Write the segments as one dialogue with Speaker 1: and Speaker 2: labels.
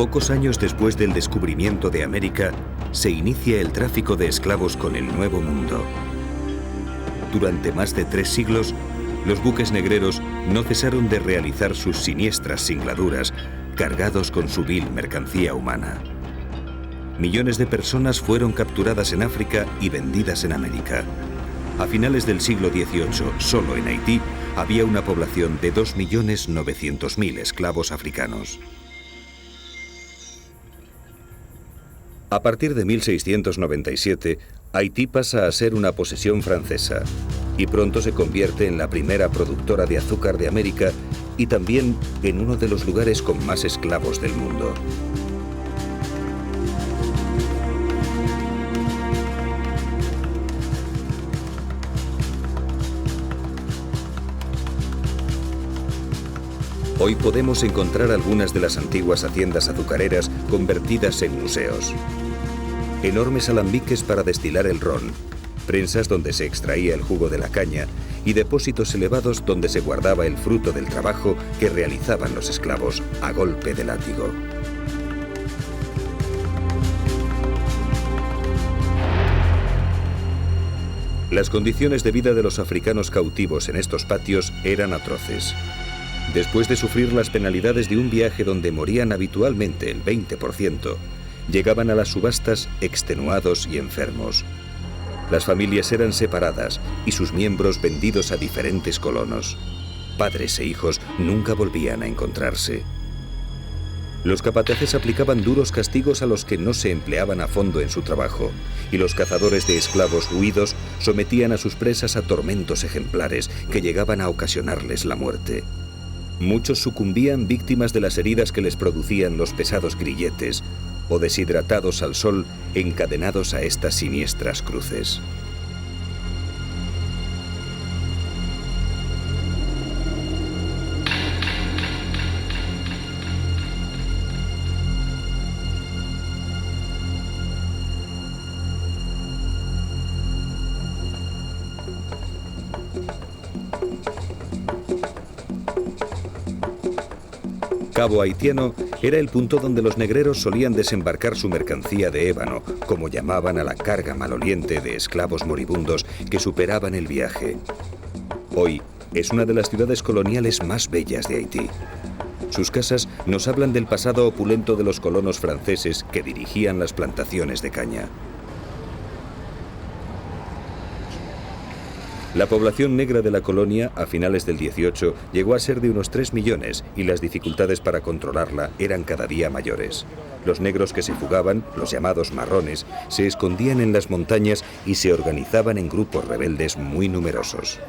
Speaker 1: Pocos años después del descubrimiento de América, se inicia el tráfico de esclavos con el Nuevo Mundo. Durante más de 3 siglos, los buques negreros no cesaron de realizar sus siniestras singladuras, cargados con su vil mercancía humana. Millones de personas fueron capturadas en África y vendidas en América. A finales del siglo XVIII, solo en Haití, había una población de 2.900.000 esclavos africanos. A partir de 1697, Haití pasa a ser una posesión francesa y pronto se convierte en la primera productora de azúcar de América y también en uno de los lugares con más esclavos del mundo. Hoy podemos encontrar algunas de las antiguas haciendas azucareras convertidas en museos. Enormes alambiques para destilar el ron, prensas donde se extraía el jugo de la caña y depósitos elevados donde se guardaba el fruto del trabajo que realizaban los esclavos a golpe de látigo. Las condiciones de vida de los africanos cautivos en estos patios eran atroces. Después de sufrir las penalidades de un viaje donde morían habitualmente el 20%, llegaban a las subastas extenuados y enfermos. Las familias eran separadas y sus miembros vendidos a diferentes colonos. Padres e hijos nunca volvían a encontrarse. Los capataces aplicaban duros castigos a los que no se empleaban a fondo en su trabajo, y los cazadores de esclavos huidos sometían a sus presas a tormentos ejemplares que llegaban a ocasionarles la muerte. Muchos sucumbían víctimas de las heridas que les producían los pesados grilletes, o deshidratados al sol, encadenados a estas siniestras cruces. Cabo Haitiano era el punto donde los negreros solían desembarcar su mercancía de ébano, como llamaban a la carga maloliente de esclavos moribundos que superaban el viaje. Hoy es una de las ciudades coloniales más bellas de Haití. Sus casas nos hablan del pasado opulento de los colonos franceses que dirigían las plantaciones de caña. La población negra de la colonia, a finales del 18, llegó a ser de unos 3 millones y las dificultades para controlarla eran cada día mayores. Los negros que se fugaban, los llamados marrones, se escondían en las montañas y se organizaban en grupos rebeldes muy numerosos.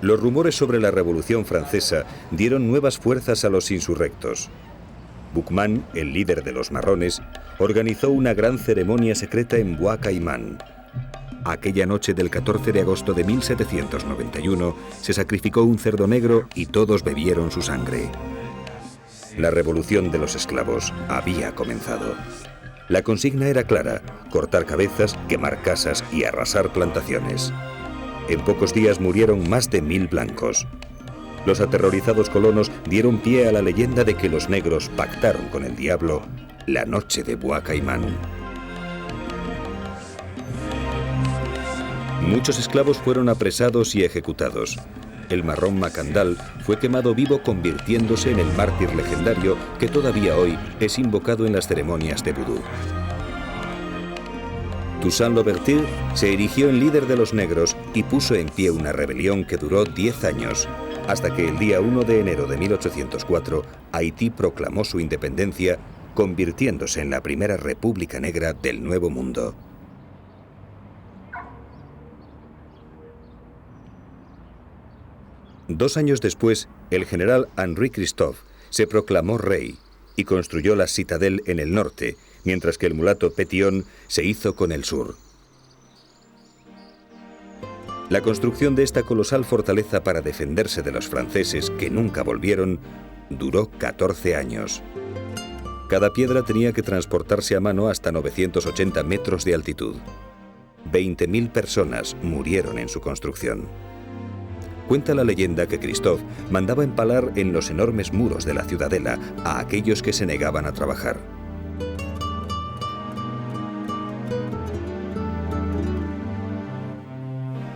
Speaker 1: Los rumores sobre la Revolución Francesa dieron nuevas fuerzas a los insurrectos. Boukman, el líder de los marrones, organizó una gran ceremonia secreta en Bois Caïman. Aquella noche del 14 de agosto de 1791 se sacrificó un cerdo negro y todos bebieron su sangre. La revolución de los esclavos había comenzado. La consigna era clara: cortar cabezas, quemar casas y arrasar plantaciones. En pocos días murieron más de 1000 blancos. Los aterrorizados colonos dieron pie a la leyenda de que los negros pactaron con el diablo la noche de Bois Caïman. Muchos esclavos fueron apresados y ejecutados. El marrón Macandal fue quemado vivo, convirtiéndose en el mártir legendario que todavía hoy es invocado en las ceremonias de vudú. Toussaint Louverture se erigió en líder de los negros y puso en pie una rebelión que duró 10 años, hasta que el día 1 de enero de 1804 Haití proclamó su independencia, convirtiéndose en la primera república negra del Nuevo Mundo. Dos años después, el general Henri Christophe se proclamó rey y construyó la Citadel en el norte, mientras que el mulato Pétion se hizo con el sur. La construcción de esta colosal fortaleza para defenderse de los franceses que nunca volvieron duró 14 años. Cada piedra tenía que transportarse a mano hasta 980 metros de altitud. 20.000 personas murieron en su construcción. Cuenta la leyenda que Christophe mandaba empalar en los enormes muros de la ciudadela a aquellos que se negaban a trabajar.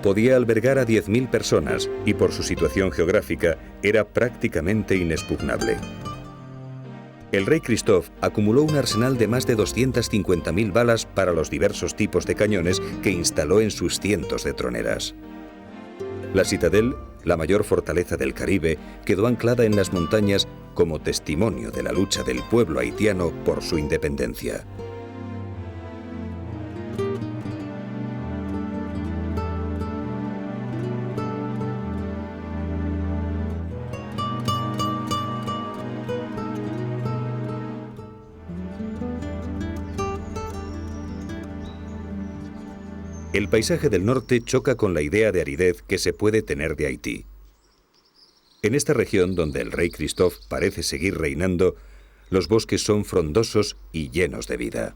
Speaker 1: Podía albergar a 10.000 personas y por su situación geográfica era prácticamente inexpugnable. El rey Christophe acumuló un arsenal de más de 250.000 balas para los diversos tipos de cañones que instaló en sus cientos de troneras. La Citadel, la mayor fortaleza del Caribe, quedó anclada en las montañas como testimonio de la lucha del pueblo haitiano por su independencia. El paisaje del norte choca con la idea de aridez que se puede tener de Haití. En esta región, donde el rey Christophe parece seguir reinando, los bosques son frondosos y llenos de vida.